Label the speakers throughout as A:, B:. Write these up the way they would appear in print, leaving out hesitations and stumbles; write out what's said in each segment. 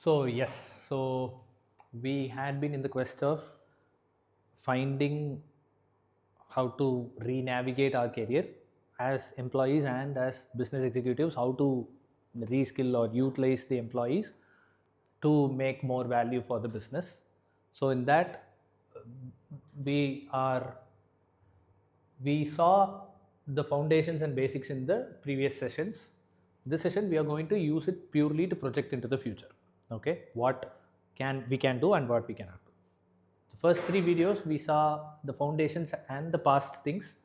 A: So yes, so we had been in the quest of finding how to re-navigate our career as employees and as business executives, how to reskill or utilize the employees to make more value for the business. So in that, we are we saw the foundations and basics in the previous sessions. This session we are going to use it purely to project into the future. Okay, what can we can do and what we cannot do. The first three videos we saw the foundations and the past things.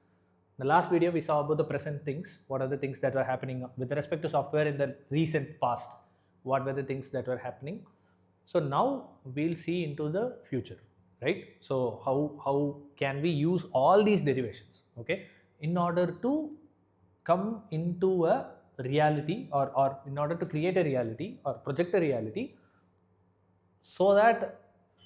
A: The last video we saw about the present things. What are the things that were happening with respect to software in the recent past? What were the things that were happening? So now we'll see into the future, right? So how can we use all these derivations, okay, in order to come into a reality, or in order to create a reality or project a reality, so that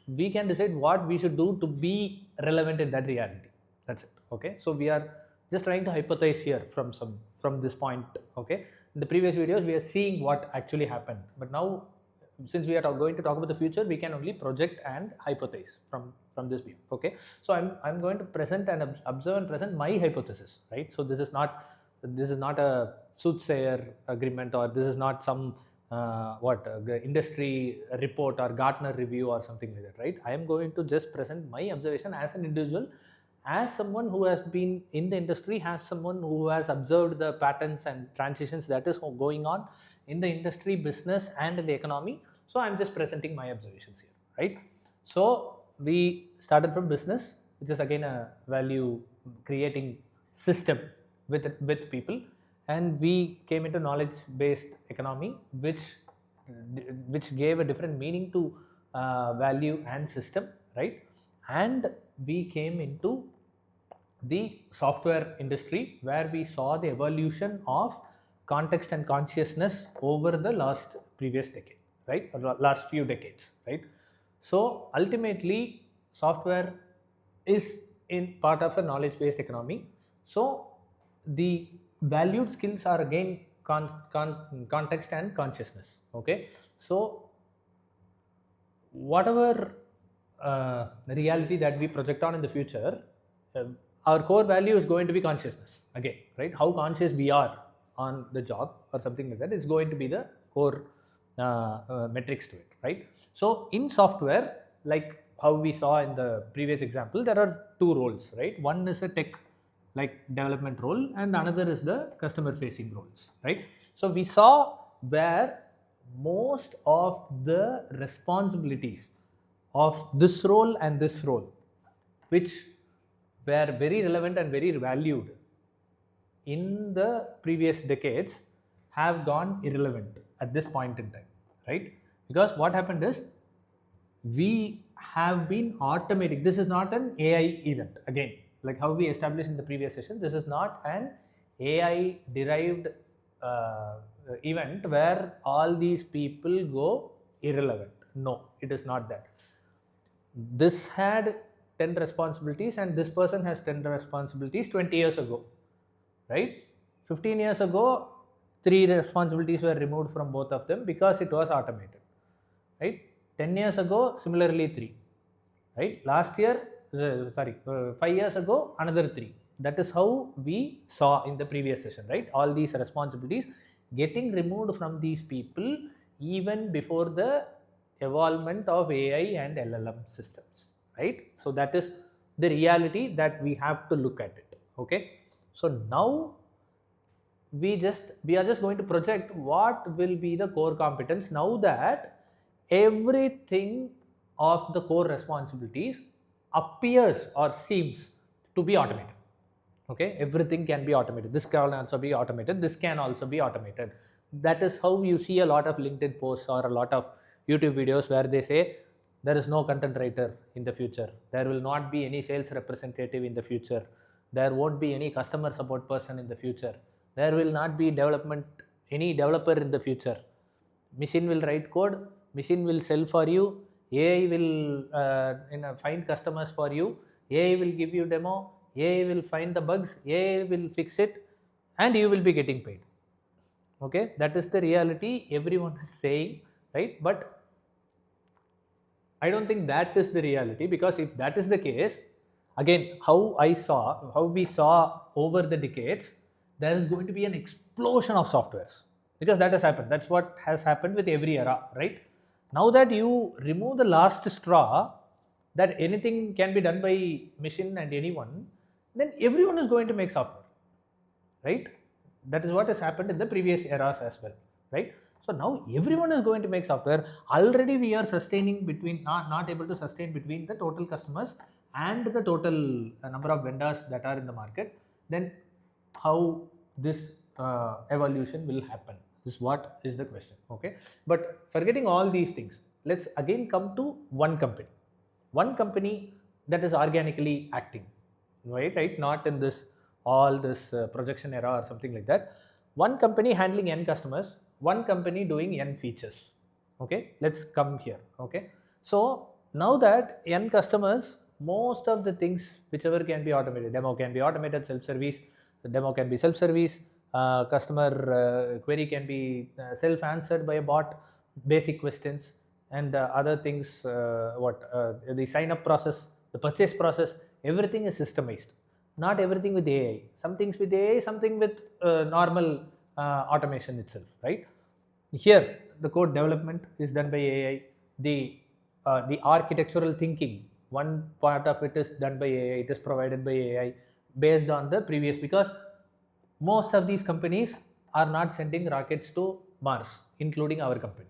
A: we can decide what we should do to be relevant in that reality. That's it. Okay, so we are just trying to hypothesize here from this point. Okay, in the previous videos we are seeing what actually happened, but now since we are going to talk about the future, we can only project and hypothesize from this view. Okay, so I'm going to present and observe and present my hypothesis, right? So this is not a soothsayer agreement, or this is not some industry report or Gartner review or something like that, right? I am going to just present my observation as an individual, as someone who has been in the industry, as someone who has observed the patterns and transitions that is going on in the industry, business, and in the economy. So I'm just presenting my observations here, right? So we started from business, which is again a value creating system with people, and we came into knowledge based economy, which gave a different meaning to value and system, right? And we came into the software industry, where we saw the evolution of context and consciousness over the last previous decade, right, or last few decades, right? So ultimately software is in part of a knowledge based economy. So the valued skills are again context and consciousness. Okay, so whatever reality that we project on in the future, uh, our core value is going to be consciousness again, right? How conscious we are on the job or something like that is going to be the core metrics to it, right? So in software, like how we saw in the previous example, there are two roles, right? One is a tech like development role, and another is the customer facing roles, right? So we saw where most of the responsibilities of this role and this role, which were very relevant and very valued in the previous decades, have gone irrelevant at this point in time, right? Because what happened is, we have been automating. This is not an AI event. Again, like how we established in the previous session, this is not an AI derived event where all these people go irrelevant. No, it is not that. This had 10 responsibilities, and this person has 10 responsibilities 20 years ago, right? 15 years ago, 3 responsibilities were removed from both of them because it was automated, right? 10 years ago, similarly 3, right? Last year, 5 years ago, another 3. That is how we saw in the previous session, right? All these responsibilities getting removed from these people even before the evolvement of AI and LLM systems, right? So that is the reality that we have to look at it. Okay, so now we are just going to project what will be the core competence now that everything of the core responsibilities appears or seems to be automated. Okay, everything can be automated. This can also be automated, this can also be automated. That is how you see a lot of LinkedIn posts or a lot of YouTube videos where they say there is no content writer in the future, there will not be any sales representative in the future, there won't be any customer support person in the future, there will not be any developer in the future. Machine will write code, machine will sell for you, AI will find customers for you, AI will give you demo, AI will find the bugs, AI will fix it, and you will be getting paid. Okay, that is the reality everyone is saying, right? But I don't think that is the reality, because if that is the case, again, how we saw over the decades, there is going to be an explosion of softwares, because that has happened. That's what has happened with every era, right? Now that you remove the last straw, that anything can be done by machine and anyone, then everyone is going to make software, right? That is what has happened in the previous eras as well, right? So now everyone is going to make software. Already we are sustaining between, not able to sustain between the total customers and the total number of vendors that are in the market. Then how this evolution will happen is what is the question. Okay, but forgetting all these things, let's again come to one company that is organically acting, right, not in this all this projection era or something like that. One company handling n customers, one company doing n features. Okay, let's come here. Okay, so now that n customers, most of the things whichever can be automated, demo can be automated, self service, the demo can be self service, customer query can be self answered by a bot, basic questions, and other things, the sign up process, the purchase process, everything is systemized. Not everything with AI, some things with AI, something with normal automation itself, right? Here the code development is done by AI. The architectural thinking, one part of it is done by AI, it is provided by AI based on the previous, because most of these companies are not sending rockets to Mars, including our company.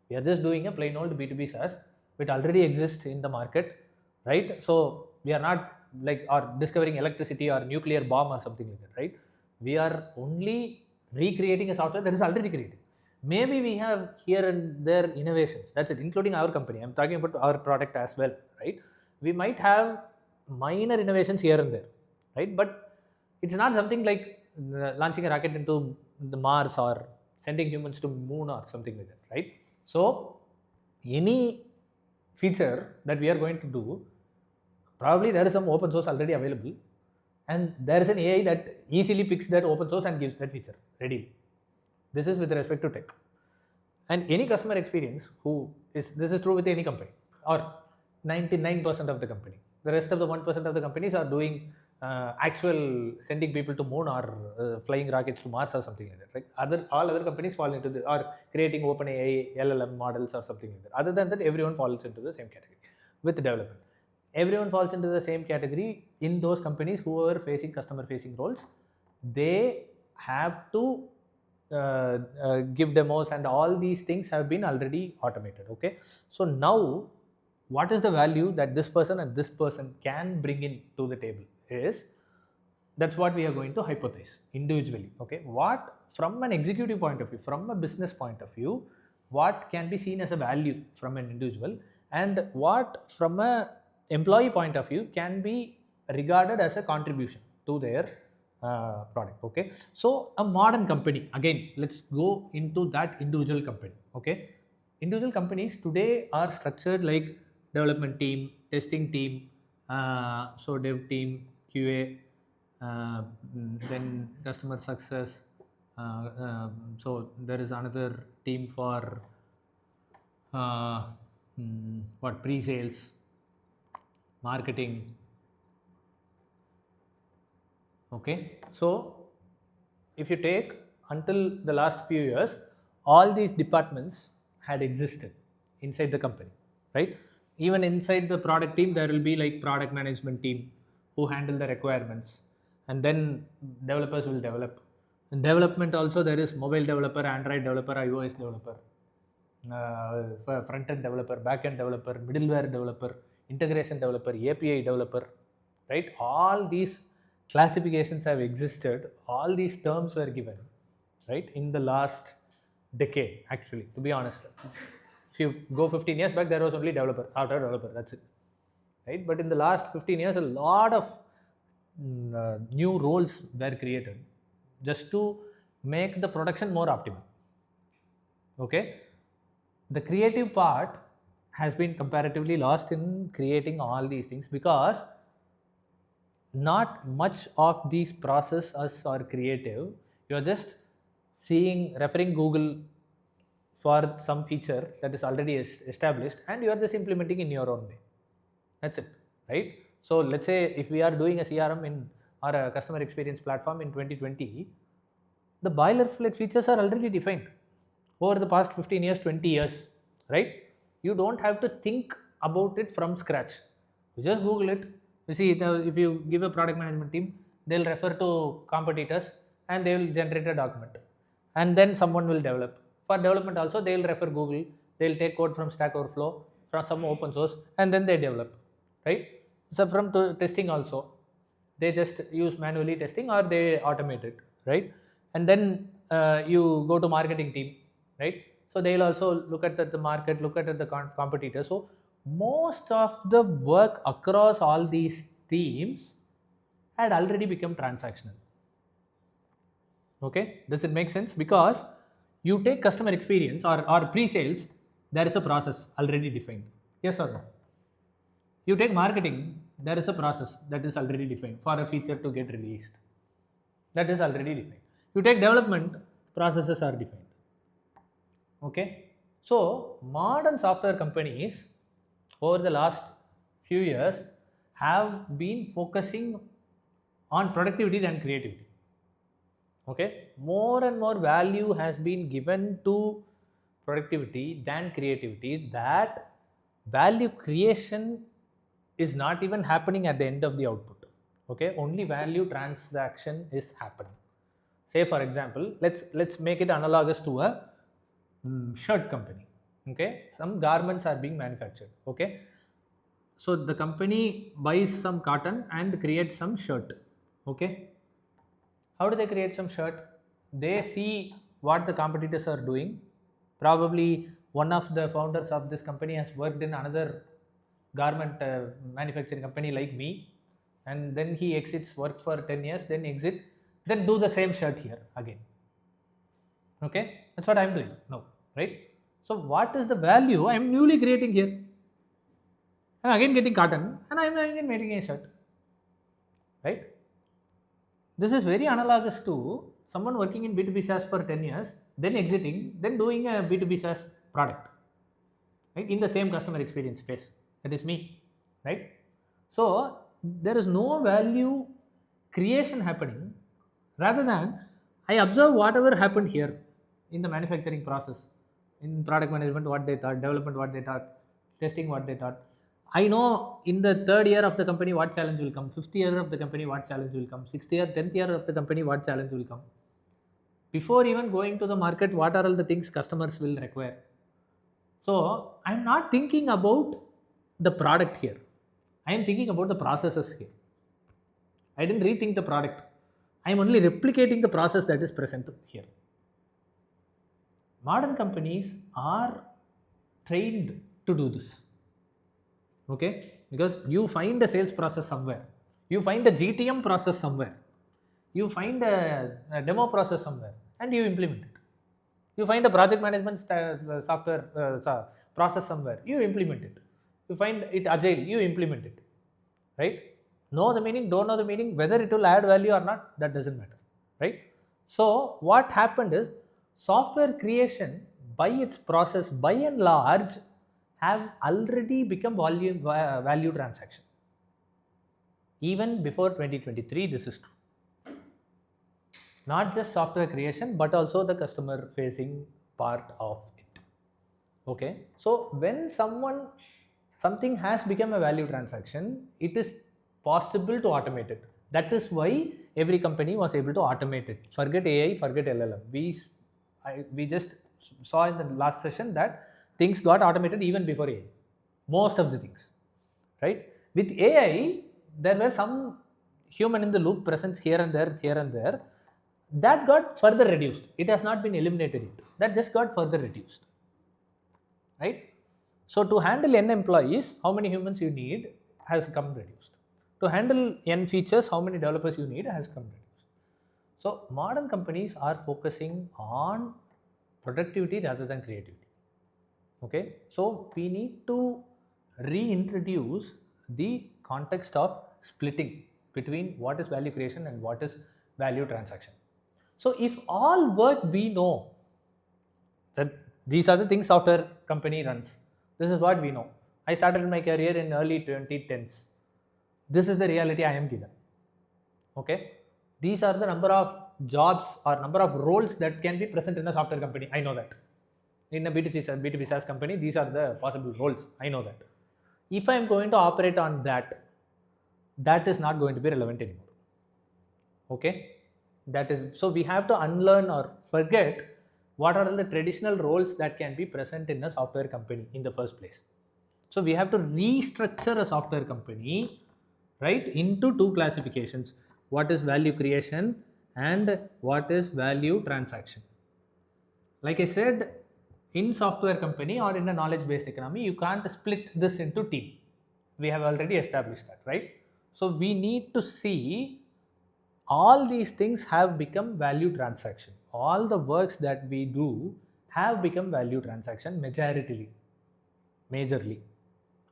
A: We are just doing a plain old B2B SaaS which already exists in the market, right? So we are not like or discovering electricity or nuclear bomb or something like that, right? We are only recreating a software that is already created. Maybe we have here and there innovations, that's it, including our company. I'm talking about our product as well, right? We might have minor innovations here and there, right? But it's not something like launching a rocket into the Mars or sending humans to moon or something like that, right? So any feature that we are going to do, probably there is some open source already available, and there is an AI that easily picks that open source and gives that feature readily. This is with respect to tech. And any customer experience this is true with any company, or 99% of the company. The rest of the 1% of the companies are doing actual sending people to moon or flying rockets to Mars or something like that, right? All other companies fall into the, or creating open AI LLM models or something like that. Other than that, everyone falls into the same category with development. Everyone falls into the same category in those companies who are facing customer facing roles. They have to give demos, and all these things have been already automated. Okay, so now what is the value that this person and this person can bring in to the table is, that's what we are going to hypothesize individually. Okay, what from an executive point of view, from a business point of view, what can be seen as a value from an individual, and what from a employee point of view can be regarded as a contribution to their product. Okay, so a modern company, again let's go into that individual company. Okay, individual companies today are structured like development team, testing team, so dev team, QA, then customer success, so there is another team for pre-sales, marketing. Okay, so if you take until the last few years, all these departments had existed inside the company, right? Even inside the product team, there will be like product management team who handle the requirements, and then developers will develop. In development also, there is mobile developer, Android developer, iOS developer, front end developer, back end developer, middleware developer, integration developer, API developer, right? All these classifications have existed, all these terms were given, right, in the last decade. Actually, to be honest, if you go 15 years back, there was only developer, software developer, that's it, right? But in the last 15 years, a lot of new roles were created just to make the production more optimal. Okay, the creative part has been comparatively lost in creating all these things, because not much of these processes are creative. You're just referring Google for some feature that is already established, and you are just implementing in your own way. That's it, right? So let's say if we are doing a CRM in or a customer experience platform in 2020, the boilerplate features are already defined over the past 15 years, 20 years, right? You don't have to think about it from scratch. You just Google it. You see, if you give a product management team, they'll refer to competitors and they will generate a document, and then someone will develop. For development also, they'll refer Google. They'll take code from Stack Overflow, from some open source, and then they develop, right? So from testing also, they just use manually testing or they automate it, right? And then you go to marketing team, right? So they'll also look at the market, look at the competitors. So most of the work across all these teams had already become transactional. Okay, does it make sense? Because you take customer experience or pre-sales, there is a process already defined. Yes or no? You take marketing, there is a process that is already defined for a feature to get released. That is already defined. You take development, processes are defined. Okay, so modern software companies over the last few years have been focusing on productivity than creativity. Okay, more and more value has been given to productivity than creativity. That value creation is not even happening at the end of the output. Okay, only value transaction is happening. Say for example, let's make it analogous to a shirt company. Okay, some garments are being manufactured. Okay, so the company buys some cotton and creates some shirt. Okay, how do they create some shirt? They see what the competitors are doing. Probably one of the founders of this company has worked in another garment manufacturing company like me, and then he exits, work for 10 years, then exit, then do the same shirt here again. Okay, that's what I'm doing now, right? So what is the value I'm newly creating here? I'm again getting cotton and I'm again making a shirt, right? This is very analogous to someone working in B2B SaaS for 10 years, then exiting, then doing a B2B SaaS product, right? In the same customer experience space. That is me, right? So there is no value creation happening, rather than I observe whatever happened here in the manufacturing process, in product management, what they thought, development, what they thought, testing, what they thought. I know in the third year of the company what challenge will come, fifth year of the company what challenge will come, sixth year, 10th year of the company what challenge will come. Before even going to the market, what are all the things customers will require? So I'm not thinking about the product here. I am thinking about the processes here. I didn't rethink the product. I am only replicating the process that is present here. Modern companies are trained to do this. Okay, because you find a sales process somewhere, you find a GTM process somewhere, you find a demo process somewhere, and you implement it. You find a project management software process somewhere, you implement it. You find it agile, you implement it, right? Know the meaning, don't know the meaning, whether it will add value or not, that doesn't matter, right? So what happened is, software creation by its process by and large have already become value transaction. Even before 2023, this is true. Not just software creation, but also the customer facing part of it. Okay, so when something has become a value transaction, it is possible to automate it. That is why every company was able to automate it. Forget AI, forget LLM. We just saw in the last session that things got automated even before AI. Most of the things, right? With AI, there were some human in the loop presence here and there. That got further reduced. It has not been eliminated. That just got further reduced, right? So to handle n employees, how many humans you need has come reduced. To handle n features, how many developers you need has come reduced. So modern companies are focusing on productivity rather than creativity. Okay, so we need to reintroduce the context of splitting between what is value creation and what is value transaction. So if all work we know that These are the things software company runs. This is what we know. I started my career in early 2010s. This is the reality I am given. Okay, these are the number of jobs or number of roles that can be present in a software company. I know that. In a B2B SaaS company, these are the possible roles. I know that. If I am going to operate on that, that is not going to be relevant anymore. Okay, that is, so we have to unlearn or forget what are the traditional roles that can be present in a software company in the first place. So we have to restructure a software company, right, into two classifications: what is value creation and what is value transaction. Like I said, in software company or in a knowledge based economy, you can't split this into team. We have already established that, right? So we need to see all these things have become value transaction. All the works that we do have become value transaction majorly,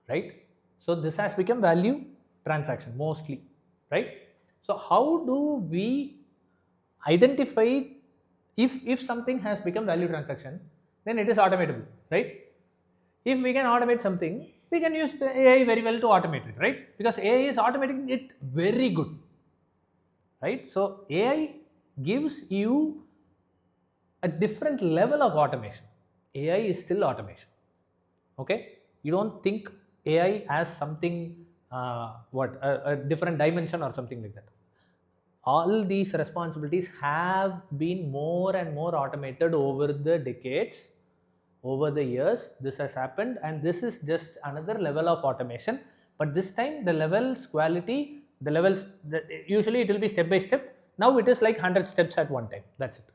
A: right? So this has become value transaction mostly, right? So how do we identify if something has become value transaction? Then it is automatable, right? If we can automate something, we can use the AI very well to automate it, right? Because AI is automating it very good, right? So AI gives you a different level of automation. AI is still automation. Okay, you don't think AI as something a different dimension or something like that. All these responsibilities have been more and more automated over the decades, over the years. This has happened, and this is just another level of automation. But this time the levels, quality, the levels, usually it will be step by step. Now it is like 100 steps at one time. That's it.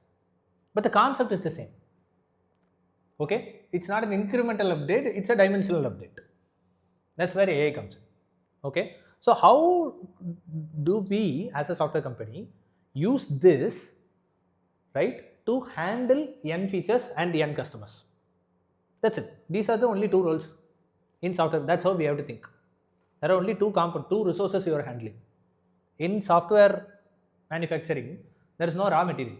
A: But the concept is the same. Okay, it's not an incremental update, it's a dimensional update. That's where AI comes in. Okay, so how do we as a software company use this, right, to handle n features and n customers? That's it. These are the only two roles in software. That's how we have to think. There are only two resources you are handling. In software manufacturing, there is no raw material,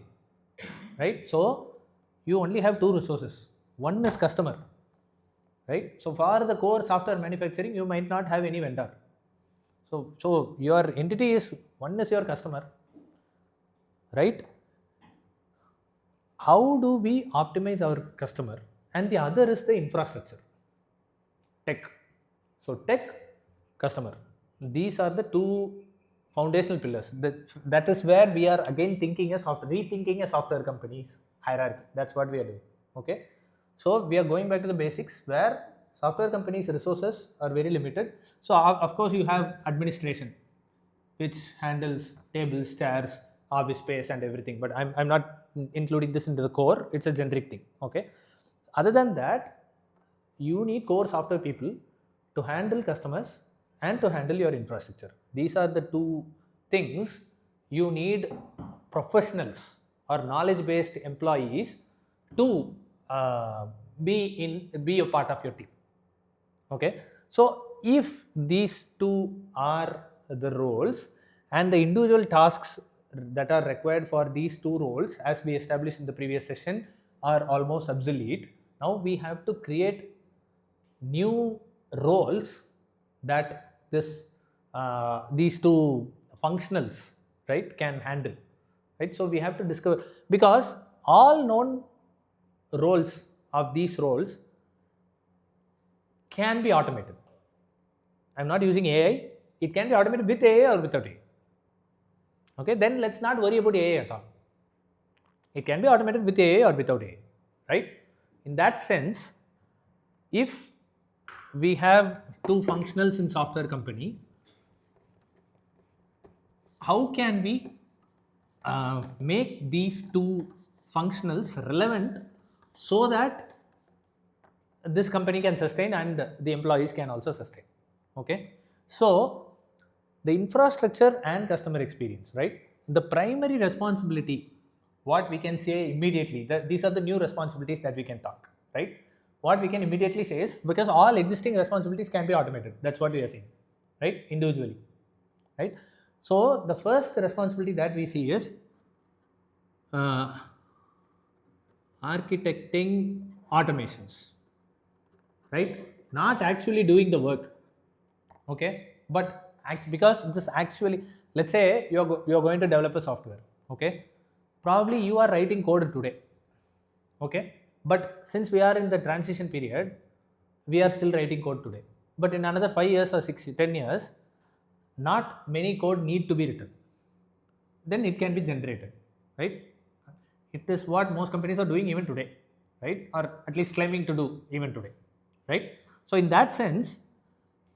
A: right? So you only have two resources. One is customer, right? So for the core software manufacturing, you might not have any vendor. So your entity is, one is your customer, right? How do we optimize our customer? And the other is the infrastructure, tech. So tech, customer. These are the two foundational pillars. That is where we are again rethinking a software company's hierarchy. That's what we are doing. Okay. So we are going back to the basics where software companies' resources are very limited. So of course you have administration, which handles tables, chairs, office space, and everything. But I'm not including this into the core. It's a generic thing. Okay. Other than that, you need core software people to handle customers and to handle your infrastructure. These are the two things you need professionals or knowledge-based employees to be a part of your team. Okay, so if these two are the roles and the individual tasks that are required for these two roles, as we established in the previous session, are almost obsolete, now we have to create new roles that these two functionals, right, can handle, right? So we have to discover, because all known roles of these roles can be automated. I'm not using AI. It can be automated with AI or without AI. Okay, then let's not worry about AI at all. It can be automated with AI or without AI, right? In that sense, if we have two functionals in software company, how can we make these two functionals relevant so that this company can sustain and the employees can also sustain? Okay, so the infrastructure and customer experience, right? The primary responsibility, what we can say immediately, that these are the new responsibilities that we can talk, right? What we can immediately say is, because all existing responsibilities can be automated, that's what we are saying, right? Individually, right? So the first responsibility that we see is architecting automations, right? Not actually doing the work, okay? But because this actually, let's say you're going to develop a software, okay? Probably you are writing code today, okay? But since we are in the transition period, we are still writing code today. But in another 5 years or 6, 10 years, not many code need to be written. Then it can be generated, right? It is what most companies are doing even today, right? Or at least claiming to do even today, right? So in that sense,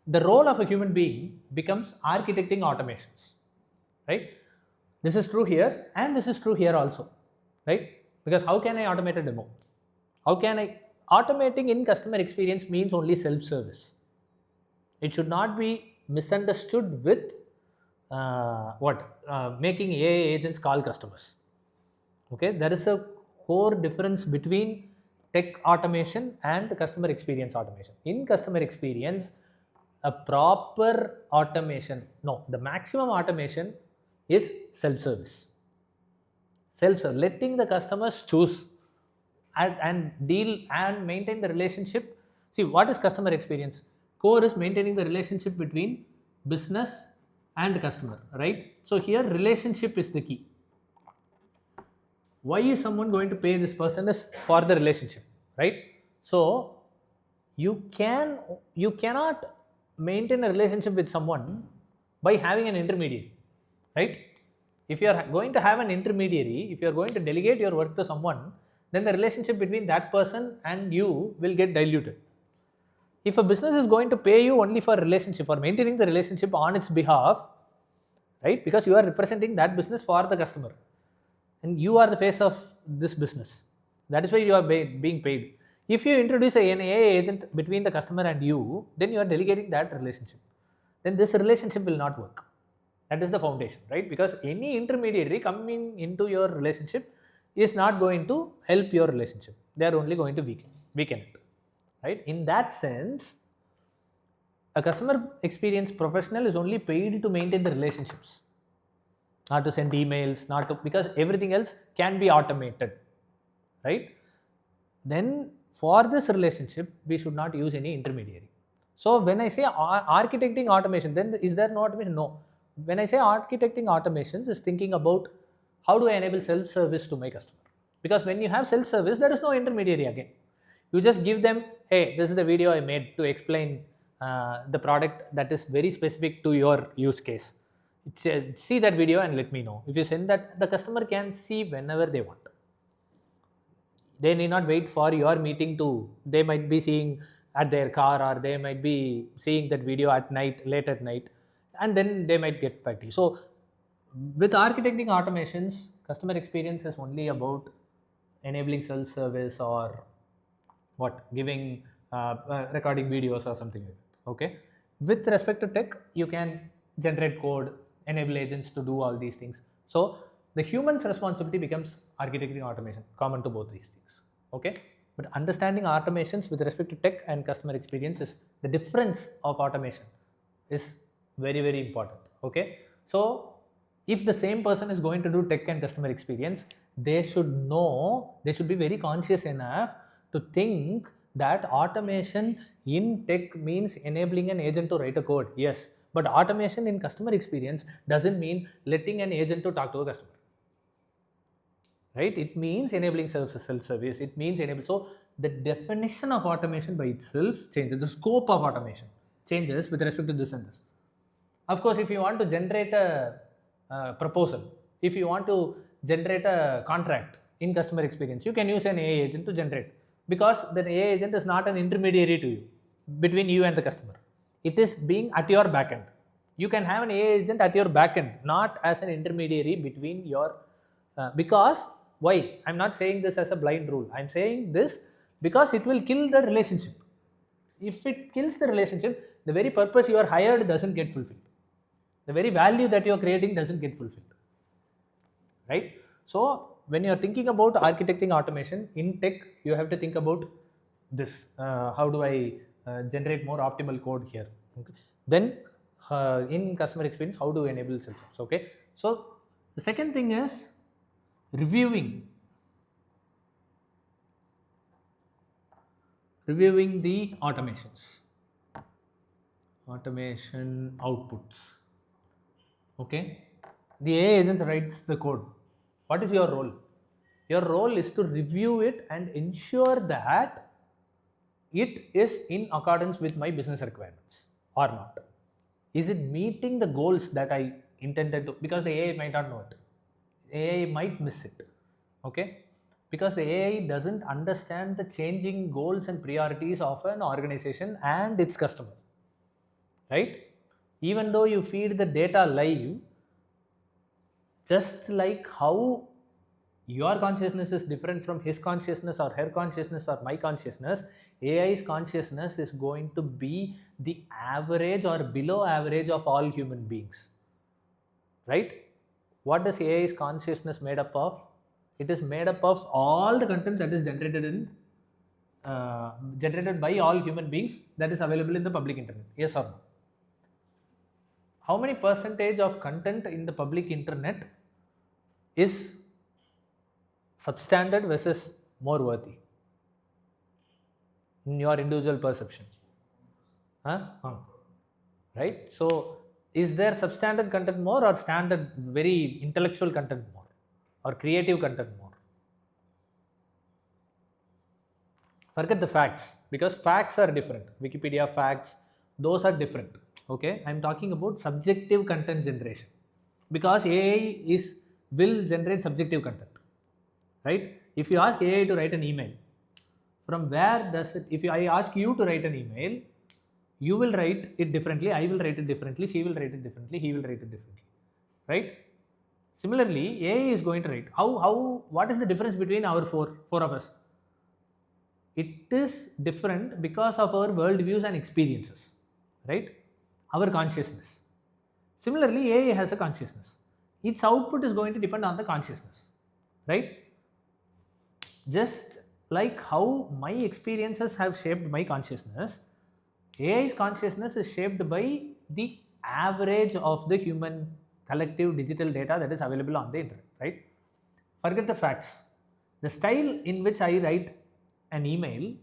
A: the role of a human being becomes architecting automations, right? This is true here and this is true here also, right? Because how can I automate a demo? How can I automating in customer experience means only self-service. It should not be misunderstood with making AI agents call customers. Okay, there is a core difference between tech automation and customer experience automation. In customer experience, a proper automation, no, the maximum automation is self-service. Self-service, letting the customers choose and deal and maintain the relationship. See, what is customer experience? Core is maintaining the relationship between business and customer, right? So here relationship is the key. Why is someone going to pay this person is for the relationship, right? So you cannot maintain a relationship with someone by having an intermediary, right? If you are going to have an intermediary, if you are going to delegate your work to someone, then the relationship between that person and you will get diluted. If a business is going to pay you only for relationship, for maintaining the relationship on its behalf, right? Because you are representing that business for the customer and you are the face of this business. That is why you are being paid. If you introduce an AI agent between the customer and you, then you are delegating that relationship. Then this relationship will not work. That is the foundation, right? Because any intermediary coming into your relationship is not going to help your relationship. They are only going to weaken it, right? In that sense, a customer experience professional is only paid to maintain the relationships, not to send emails, not to, because everything else can be automated, right? Then for this relationship, we should not use any intermediary. So when I say architecting automation, then is there no automation? No. When I say architecting automations, is thinking about how do I enable self-service to my customer? Because when you have self-service, there is no intermediary again. You just give them, hey, this is the video I made to explain the product that is very specific to your use case. See that video and let me know. If you send that, the customer can see whenever they want. They need not wait for your meeting to, they might be seeing at their car or they might be seeing that video at night, late at night, and then they might get back to you. So with architecting automations, customer experience is only about enabling self-service or giving recording videos or something like that. Okay, with respect to tech, you can generate code, enable agents to do all these things. So the human's responsibility becomes architecting automation, common to both these things. Okay, but understanding automations with respect to tech and customer experience is the difference of automation is very, very important. Okay, so if the same person is going to do tech and customer experience, they should be very conscious enough to think that automation in tech means enabling an agent to write a code. Yes, but automation in customer experience doesn't mean letting an agent to talk to a customer, right? It means enabling self-service. It means enable. So the definition of automation by itself changes. The scope of automation changes with respect to this and this. Of course, if you want to generate a proposal, if you want to generate a contract in customer experience, you can use an AI agent to generate, because the AI agent is not an intermediary to you, between you and the customer. It is being at your backend. You can have an AI agent at your backend, not as an intermediary between your, because why? I'm not saying this as a blind rule. I'm saying this because it will kill the relationship. If it kills the relationship, the very purpose you are hired doesn't get fulfilled. The very value that you're creating doesn't get fulfilled, right? So when you're thinking about architecting automation in tech, you have to think about this. How do I generate more optimal code here? Okay. Then in customer experience, how do you enable systems? Okay. So the second thing is reviewing. reviewing the automation outputs. Okay, the AI agent writes the code. What is your role? Your role is to review it and ensure that it is in accordance with my business requirements or not. Is it meeting the goals that I intended to? Because the AI might not know it. AI might miss it. Okay, because the AI doesn't understand the changing goals and priorities of an organization and its customer, right? Even though you feed the data live, just like how your consciousness is different from his consciousness or her consciousness or my consciousness, AI's consciousness is going to be the average or below average of all human beings, right? What is AI's consciousness made up of? It is made up of all the content that is generated by all human beings that is available in the public internet. Yes or no? How many percentage of content in the public internet is substandard versus more worthy in your individual perception? Right? So, is there substandard content more or standard, very intellectual content more or creative content more? Forget the facts, because facts are different. Wikipedia facts, those are different. Okay, I'm talking about subjective content generation, because AI will generate subjective content, right? If you ask AI to write an email, from where does it? If I ask you to write an email, you will write it differently. I will write it differently. She will write it differently. He will write it differently, right? Similarly, AI is going to write. What is the difference between our four of us? It is different because of our worldviews and experiences, right? Our consciousness. Similarly, AI has a consciousness. Its output is going to depend on the consciousness, right? Just like how my experiences have shaped my consciousness, AI's consciousness is shaped by the average of the human collective digital data that is available on the internet, right? Forget the facts. The style in which I write an email,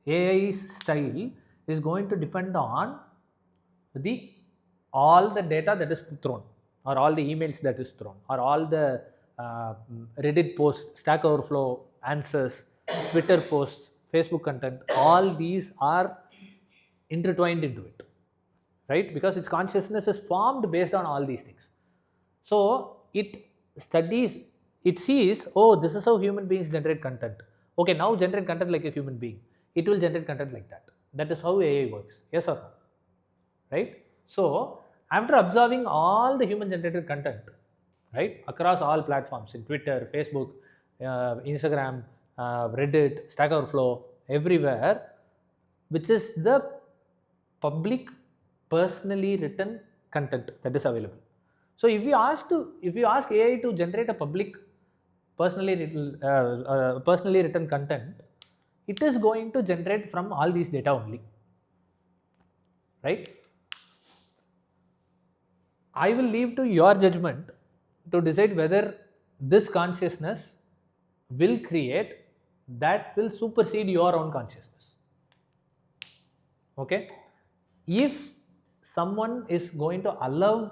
A: AI's style is going to depend on all the data that is thrown, or all the emails that is thrown, or all the Reddit posts, Stack Overflow answers, Twitter posts, Facebook content. All these are intertwined into it, right? Because its consciousness is formed based on all these things. So it studies, it sees, oh, this is how human beings generate content. Okay, now generate content like a human being. It will generate content like that. That is how AI works. Yes or no? Right? So after observing all the human generated content, right, across all platforms, in Twitter, Facebook, Instagram, Reddit, Stack Overflow, everywhere, which is the public personally written content that is available. So if you ask AI to generate a public personally written content, it is going to generate from all these data only, right? I will leave to your judgment to decide whether this consciousness will create, that will supersede your own consciousness. Okay? If someone is going to allow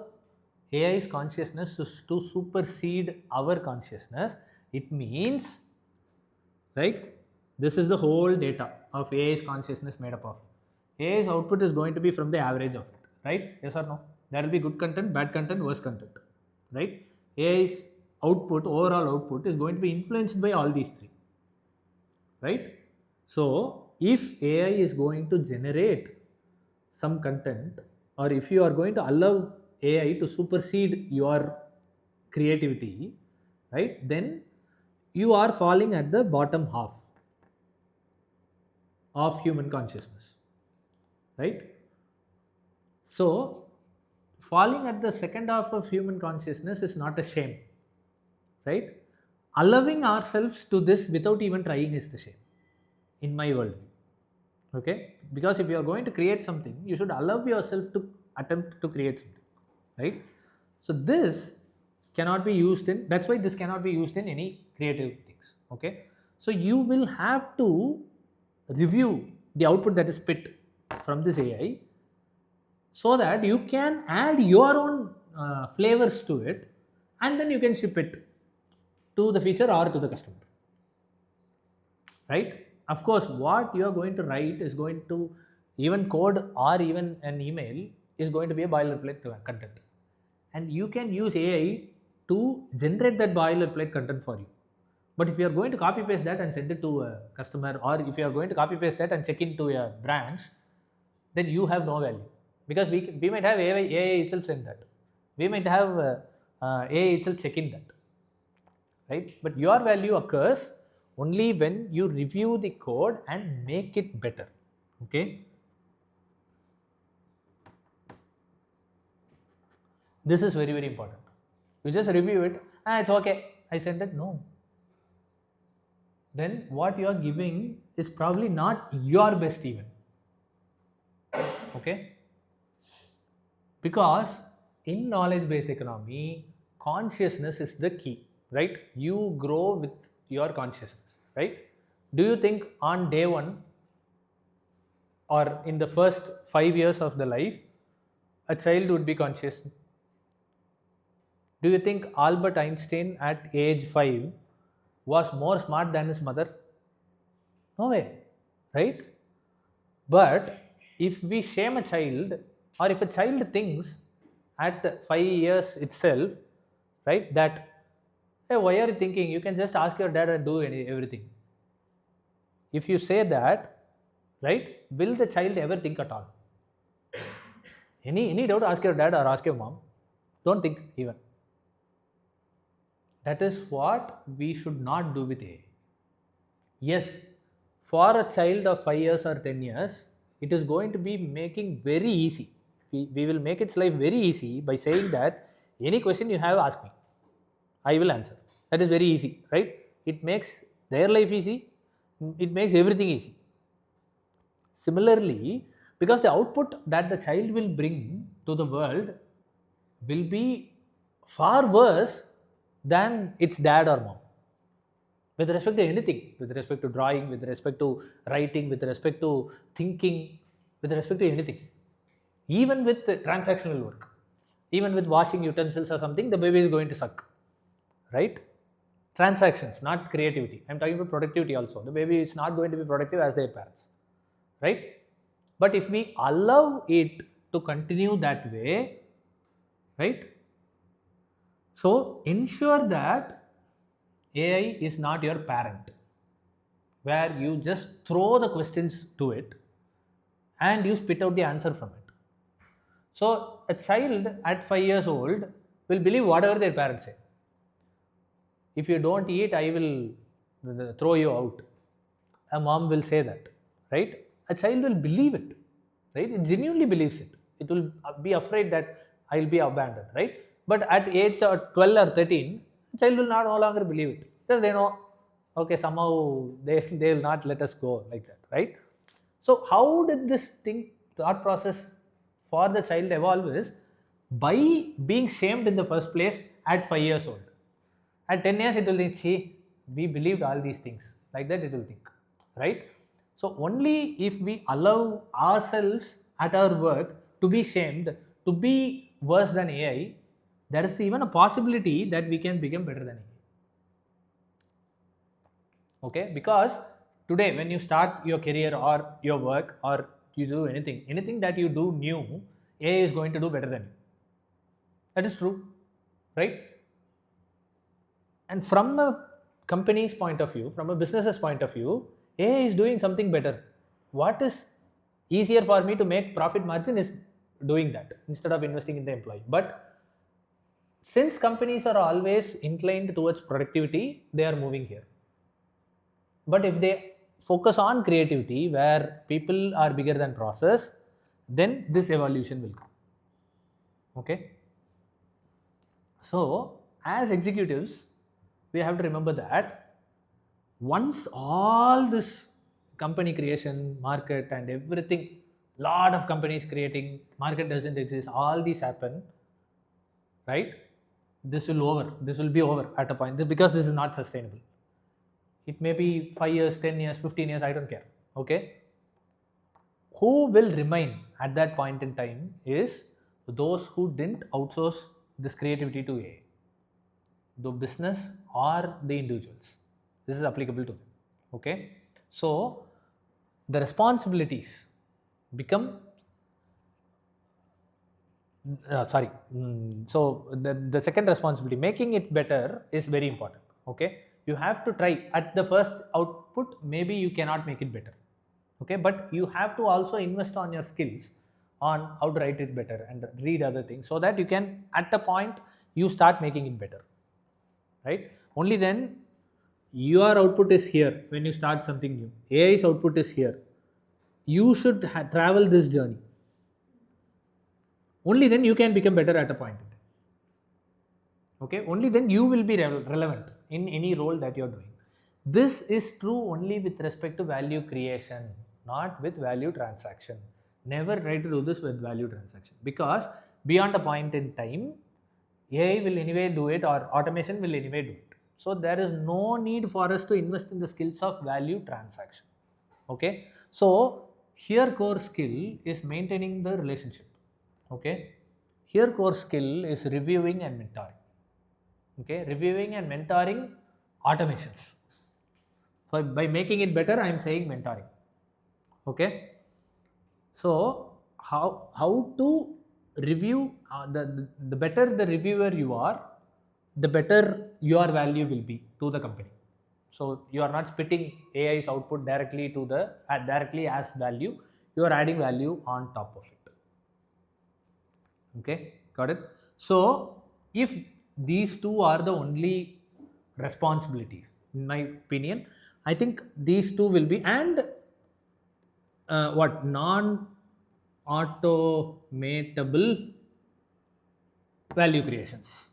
A: AI's consciousness to supersede our consciousness, it means, right, this is the whole data of AI's consciousness made up of. AI's output is going to be from the average of it, right? Yes or no? There will be good content, bad content, worse content, right? AI's output, overall output, is going to be influenced by all these three, right? So if AI is going to generate some content, or if you are going to allow AI to supersede your creativity, right, then you are falling at the bottom half of human consciousness, right? So falling at the second half of human consciousness is not a shame, right? Allowing ourselves to this without even trying is the shame, in my worldview. Okay, because if you are going to create something, you should allow yourself to attempt to create something, right? So this cannot be used in, that's why this cannot be used in any creative things. Okay, so you will have to review the output that is spit from this AI, so that you can add your own flavors to it, and then you can ship it to the feature or to the customer, right? Of course, what you are going to write is going to, even code or even an email is going to be a boilerplate content, and you can use AI to generate that boilerplate content for you. But if you are going to copy paste that and send it to a customer, or if you are going to copy paste that and check into a branch, then you have no value, because we might have AI itself send that, we might have AI itself checking that, right? But your value occurs only when you review the code and make it better. Okay, this is very important. You just review it, it's okay, I send it. No, then what you are giving is probably not your best even. Okay, because in knowledge based economy, consciousness is the key, right? You grow with your consciousness, right? Do you think on day one or in the first 5 years of the life a child would be conscious? Do you think Albert Einstein at age 5 was more smart than his mother? No way, right? But if we shame a child, or if a child thinks at 5 years itself, right, that, hey, why are you thinking? You can just ask your dad and do everything. If you say that, right, will the child ever think at all? Any doubt, ask your dad or ask your mom. Don't think even. That is what we should not do with AI. Yes, for a child of 5 years or 10 years, it is going to be making very easy. We will make its life very easy by saying that any question you have, ask me. I will answer. That is very easy, right? It makes their life easy. It makes everything easy. Similarly, because the output that the child will bring to the world will be far worse than its dad or mom, with respect to anything, with respect to drawing, with respect to writing, with respect to thinking, with respect to anything, even with transactional work, even with washing utensils or something, the baby is going to suck, right? Transactions, not creativity. I'm talking about productivity also. The baby is not going to be productive as their parents, right? But if we allow it to continue that way, right? So ensure that AI is not your parent, where you just throw the questions to it and you spit out the answer from it. So a child at 5 years old will believe whatever their parents say. If you don't eat, I will throw you out. A mom will say that, right? A child will believe it, right? It genuinely believes it. It will be afraid that I'll be abandoned, right? But at age of 12 or 13, the child will not no longer believe it, because they know, okay, somehow they will not let us go like that, right? So how did this thought process for the child evolve is by being shamed in the first place at 5 years old. At 10 years, it will think, see, we believed all these things. Like that, it will think, right? So, only if we allow ourselves at our work to be shamed, to be worse than AI, there is even a possibility that we can become better than AI. Okay? Because today, when you start your career or your work or you do anything that you do new, AI is going to do better than you. That is true, right? And from a company's point of view, from a business's point of view, AI is doing something better. What is easier for me to make profit margin is doing that instead of investing in the employee. But since companies are always inclined towards productivity, they are moving here. But if they focus on creativity, where people are bigger than process, then this evolution will come. Okay. So, as executives, we have to remember that once all this company creation, market, and everything, lot of companies creating, market doesn't exist, all these happen, right? This will be over at a point, because this is not sustainable. It may be 5 years, 10 years, 15 years, I don't care. Okay, who will remain at that point in time is those who didn't outsource this creativity to AI, the business or the individuals. This is applicable to them. Okay, so the responsibilities become so the second responsibility, making it better, is very important. Okay, you have to try. At the first output maybe you cannot make it better, okay, but you have to also invest on your skills on how to write it better and read other things, so that you can, at the point you start making it better, right? Only then your output is here. When you start something new, AI's output is here. You should travel this journey. Only then you can become better at a point in time. Okay, only then you will be relevant in any role that you're doing. This is true only with respect to value creation, not with value transaction. Never try to do this with value transaction, because beyond a point in time AI will anyway do it, or automation will anyway do it. So there is no need for us to invest in the skills of value transaction. Okay, so here core skill is maintaining the relationship. Okay, here core skill is reviewing and mentoring. Okay, reviewing and mentoring automations. So by making it better, I am saying mentoring. Okay, so how to review, the better the reviewer you are, the better your value will be to the company. So you are not spitting AI's output directly to the directly as value, you are adding value on top of it. Okay, got it? So if these two are the only responsibilities, in my opinion, I think these two will be, and what non automatable value creations.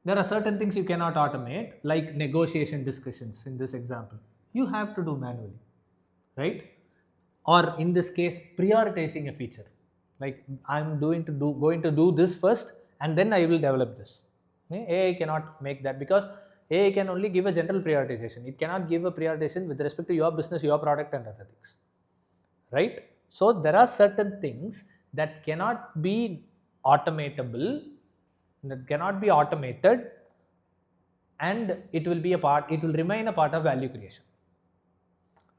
A: There are certain things you cannot automate, like negotiation discussions in this example. You have to do manually, right? Or in this case, prioritizing a feature. Like I'm going to do this first, and then I will develop this. AI cannot make that, because AI can only give a general prioritization. It cannot give a prioritization with respect to your business, your product, and other things, right? So there are certain things that cannot be automatable, that cannot be automated, and it will remain a part of value creation.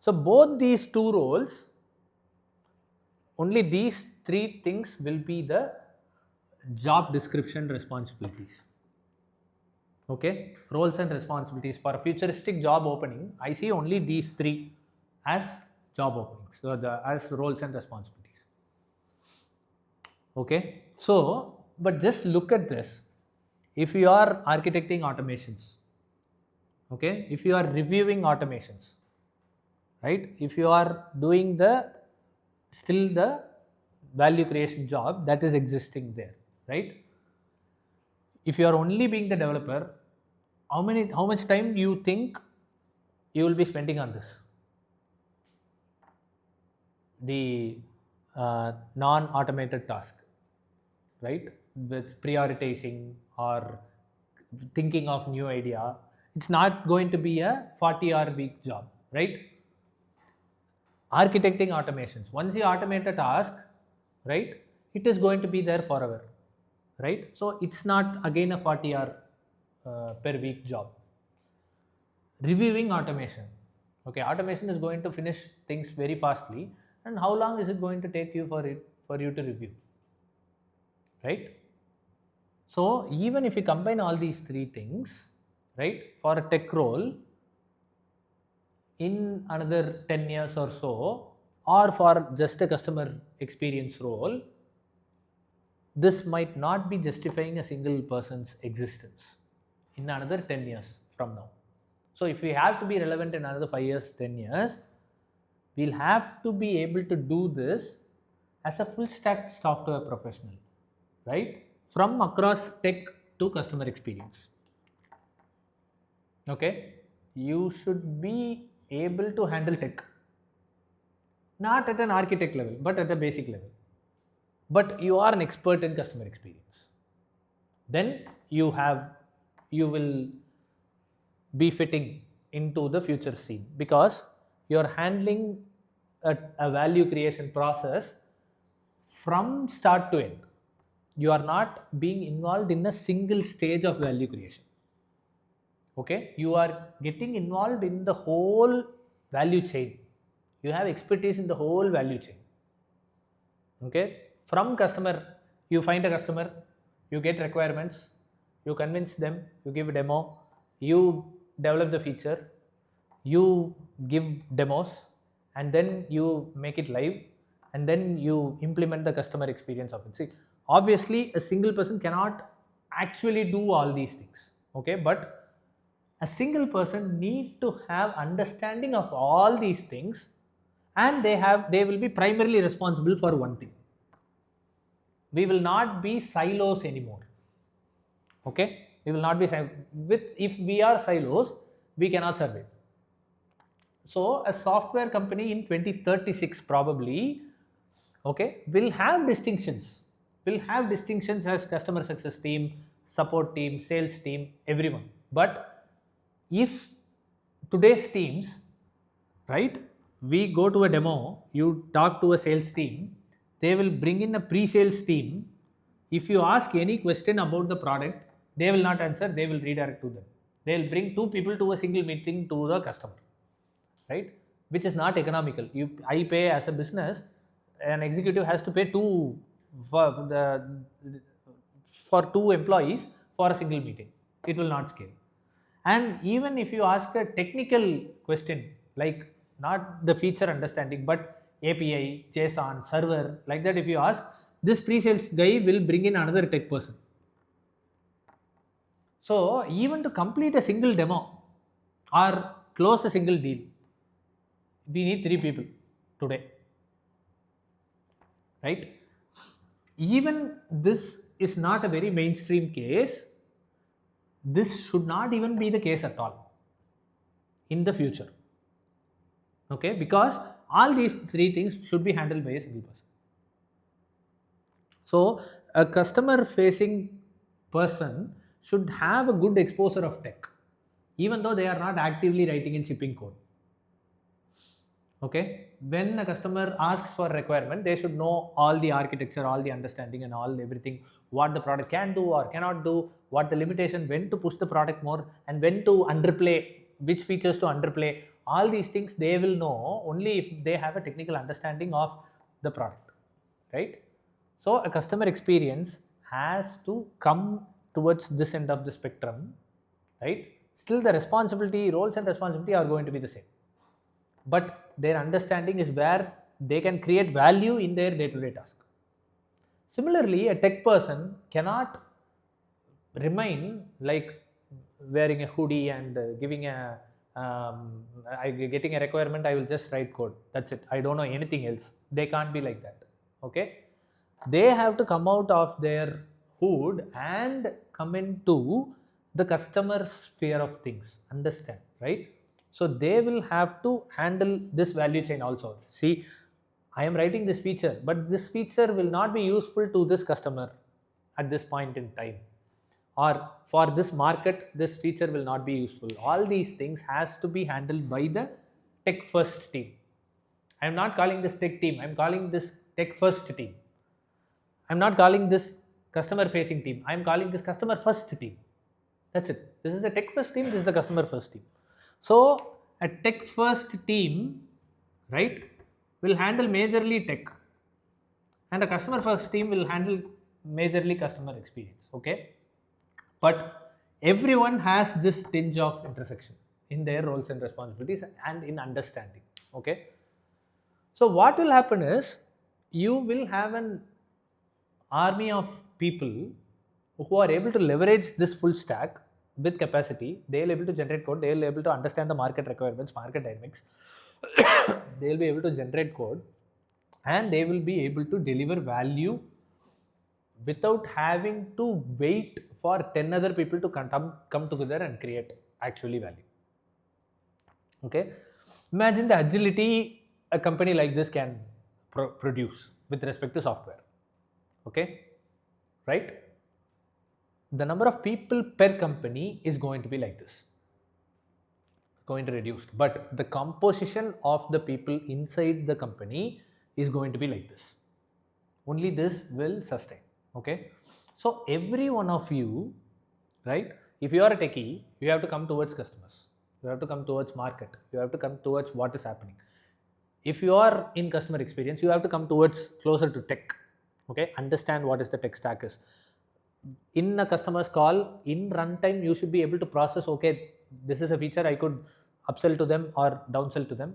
A: So both these two roles, only these three things will be the job description responsibilities. Okay, roles and responsibilities for a futuristic job opening, I see only these three as job openings, so as roles and responsibilities. Okay, so but just look at this. If you are architecting automations, okay, if you are reviewing automations, right, if you are doing still the value creation job that is existing there, right? If you are only being the developer, how much time you think you will be spending on this? The non-automated task, right? With prioritizing or thinking of new idea, it's not going to be a 40-hour week job, right? Architecting automations, once you automate a task, right, it is going to be there forever, right? So it's not again a 40-hour per week job. Reviewing automation, okay, automation is going to finish things very fastly, and how long is it going to take you for you to review, right? So even if you combine all these three things, right, for a tech role in another 10 years or so, or for just a customer experience role, this might not be justifying a single person's existence in another 10 years from now. So if we have to be relevant in another 5 years, 10 years, we'll have to be able to do this as a full stack software professional, right? From across tech to customer experience. Okay, you should be able to handle tech, not at an architect level, but at a basic level. But you are an expert in customer experience. Then you will be fitting into the future scene, because you're handling a value creation process from start to end. You are not being involved in a single stage of value creation. Okay, you are getting involved in the whole value chain. You have expertise in the whole value chain. Okay, from customer, you find a customer, you get requirements, you convince them, you give a demo, you develop the feature, you give demos, and then you make it live, and then you implement the customer experience of it. See, obviously a single person cannot actually do all these things. Okay, but a single person need to have understanding of all these things, and they will be primarily responsible for one thing. We will not be silos anymore. Okay, we will not be with, if we are silos, we cannot survive. So a software company in 2036 probably, okay, will have distinctions, as customer success team, support team, sales team, everyone. But if today's teams, right, we go to a demo, you talk to a sales team, they will bring in a pre-sales team. If you ask any question about the product, they will not answer, they will redirect to them. They will bring two people to a single meeting to the customer, right, which is not economical. I pay as a business, an executive has to pay two for two employees for a single meeting. It will not scale. And even if you ask a technical question, like not the feature understanding, but API, JSON, server, like that, if you ask, this pre-sales guy will bring in another tech person. So even to complete a single demo or close a single deal, we need 3 people today, right? Even this is not a very mainstream case. This should not even be the case at all in the future. Okay, because all these 3 things should be handled by a single person. So a customer facing person should have a good exposure of tech, even though they are not actively writing and shipping code. Okay, when a customer asks for a requirement, they should know all the architecture, all the understanding, and all everything, what the product can do or cannot do, what the limitation, when to push the product more, and when to underplay, which features to underplay. All these things they will know only if they have a technical understanding of the product, right? So a customer experience has to come towards this end of the spectrum, right? Still the responsibility, roles and responsibility are going to be the same, but their understanding is where they can create value in their day-to-day task. Similarly, a tech person cannot remain like wearing a hoodie and giving a getting a requirement, I will just write code, that's it, I don't know anything else. They can't be like that. Okay, they have to come out of their hood and come into the customer sphere of things, understand, right? So they will have to handle this value chain also. See, I am writing this feature, but this feature will not be useful to this customer at this point in time, or for this market this feature will not be useful. All these things has to be handled by the tech first team. I am not calling this tech team, I am calling this tech first team. I am not calling this customer facing team, I am calling this customer first team. That's it. This is a tech first team, this is a customer first team. So a tech first team, right, will handle majorly tech, and a customer first team will handle majorly customer experience. Okay, but everyone has this tinge of intersection in their roles and responsibilities and in understanding. Okay, so what will happen is you will have an army of people who are able to leverage this full stack with capacity. They will be able to generate code, they will be able to understand the market requirements, market dynamics. They will be able to generate code, and they will be able to deliver value without having to wait for 10 other people to come together and create actually value. Okay, imagine the agility a company like this can produce with respect to software. Okay, right? The number of people per company is going to be like this. going to reduce, but the composition of the people inside the company is going to be like this. Only this will sustain. Okay, so every one of you, right, if you are a techie, you have to come towards customers, you have to come towards market, you have to come towards what is happening. If you are in customer experience, you have to come towards closer to tech. Okay, understand what is the tech stack is. In a customer's call, in runtime, you should be able to process, okay, this is a feature I could upsell to them or downsell to them.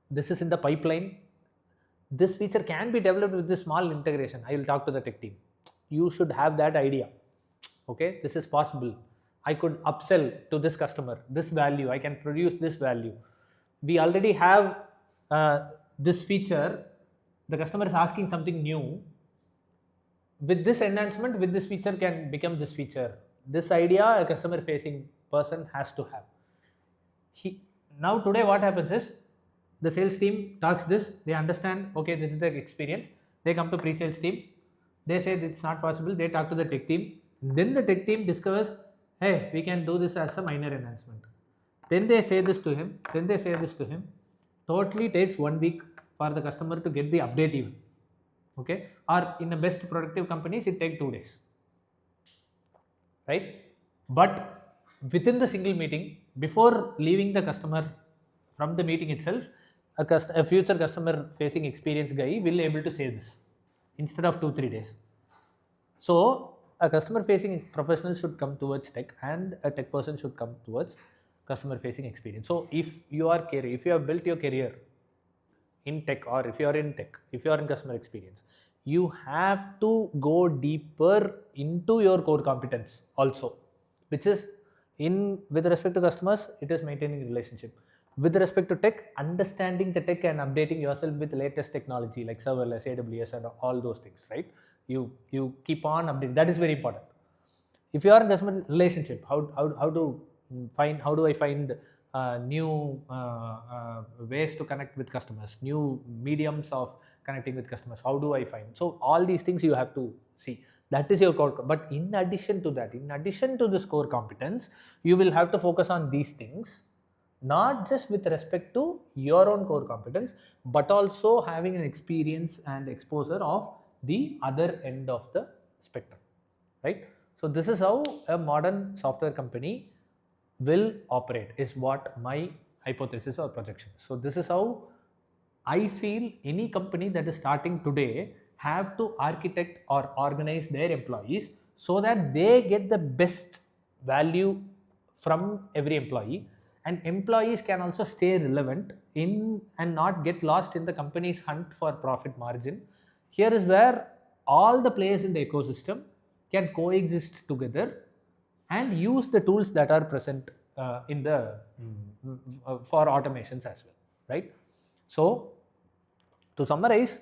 A: This is in the pipeline. This feature can be developed with this small integration. I will talk to the tech team. You should have that idea. Okay, this is possible. I could upsell to this customer this value. I can produce this value. We already have this feature. The customer is asking something new. With this enhancement, with this feature can become this feature. This idea a customer facing person has to have. Now today what happens is, the sales team talks this, they understand, okay, this is the experience. They come to pre-sales team, they say it's not possible, they talk to the tech team. Then the tech team discovers, hey, we can do this as a minor enhancement. Then they say this to him, then they say this to him. Totally takes 1 week for the customer to get the update even. Okay, or in the best productive companies, it takes 2 days. Right? But within the single meeting, before leaving the customer from the meeting itself, a future customer facing experience guy will able to say this instead of 2-3 days. So a customer facing professional should come towards tech, and a tech person should come towards customer facing experience. So if you have built your career in tech, or if you are in tech, if you are in customer experience, you have to go deeper into your core competence also, which is with respect to customers, it is maintaining relationship. With respect to tech, understanding the tech and updating yourself with latest technology like serverless, AWS, and all those things, right? You keep on updating. That is very important. If you are in customer relationship, how do I find new ways to connect with customers, new mediums of connecting with customers? How do I find? So all these things you have to see. That is your core. But in addition to that, in addition to this core competence, you will have to focus on these things, not just with respect to your own core competence, but also having an experience and exposure of the other end of the spectrum, right? So this is how a modern software company will operate, is what my hypothesis or projection. So this is how I feel any company that is starting today have to architect or organize their employees so that they get the best value from every employee, and employees can also stay relevant in and not get lost in the company's hunt for profit margin. Here is where all the players in the ecosystem can coexist together and use the tools that are present in the for automations as well, right? So to summarize,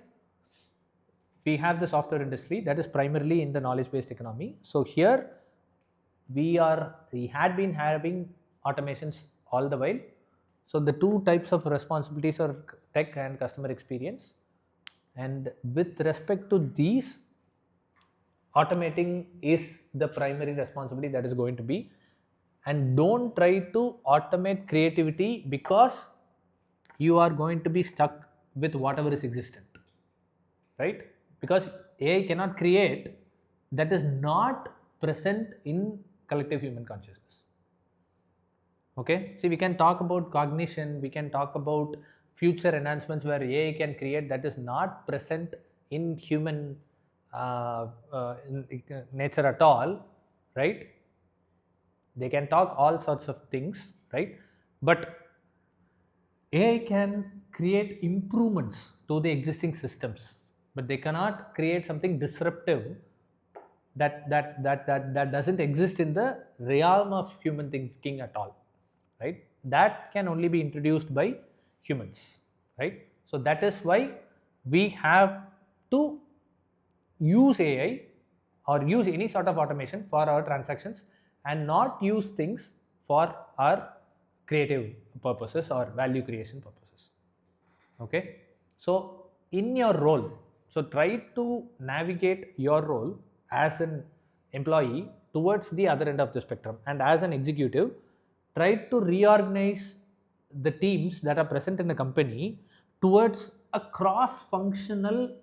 A: we have the software industry that is primarily in the knowledge based economy. So here we had been having automations all the while. So the two types of responsibilities are tech and customer experience, and with respect to these, automating is the primary responsibility that is going to be. And don't try to automate creativity, because you are going to be stuck with whatever is existent, right? Because AI cannot create that is not present in collective human consciousness. Okay, see, we can talk about cognition, we can talk about future enhancements where AI can create that is not present in human nature at all, right? They can talk all sorts of things, right? But AI can create improvements to the existing systems, but they cannot create something disruptive that doesn't exist in the realm of human thinking at all, right? That can only be introduced by humans, right? So that is why we have to use AI or use any sort of automation for our transactions, and not use things for our creative purposes or value creation purposes. Okay, so in your role, so try to navigate your role as an employee towards the other end of the spectrum, and as an executive, try to reorganize the teams that are present in a company towards a cross-functional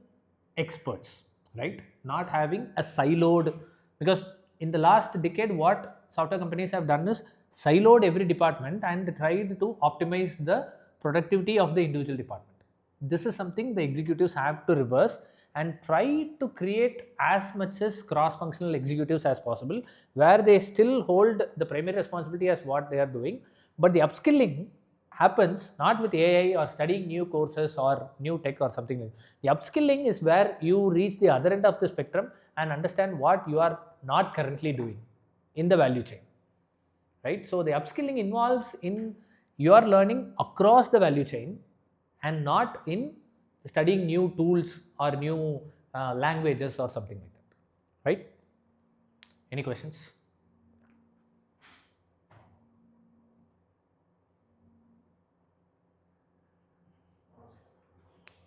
A: experts, right? Not having a siloed, because in the last decade, what software companies have done is siloed every department and tried to optimize the productivity of the individual department. This is something the executives have to reverse and try to create as much as cross-functional executives as possible, where they still hold the primary responsibility as what they are doing, but the upskilling happens not with AI or studying new courses or new tech or something like that. The upskilling is where you reach the other end of the spectrum and understand what you are not currently doing in the value chain, right? So the upskilling involves in your learning across the value chain and not in studying new tools or new languages or something like that, right? Any questions?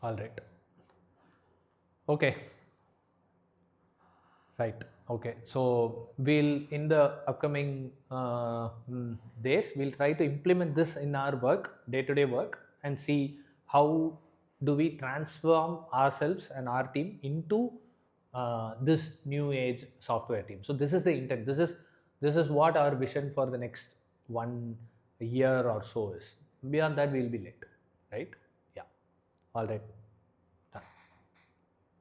A: All right. Okay. Right. Okay. So we'll in the upcoming days we'll try to implement this in our work, day-to-day work, and see how do we transform ourselves and our team into this new age software team. So this is the intent. This is what our vision for the next 1 year or so is. Beyond that, we'll be late. Right? Yeah. All right.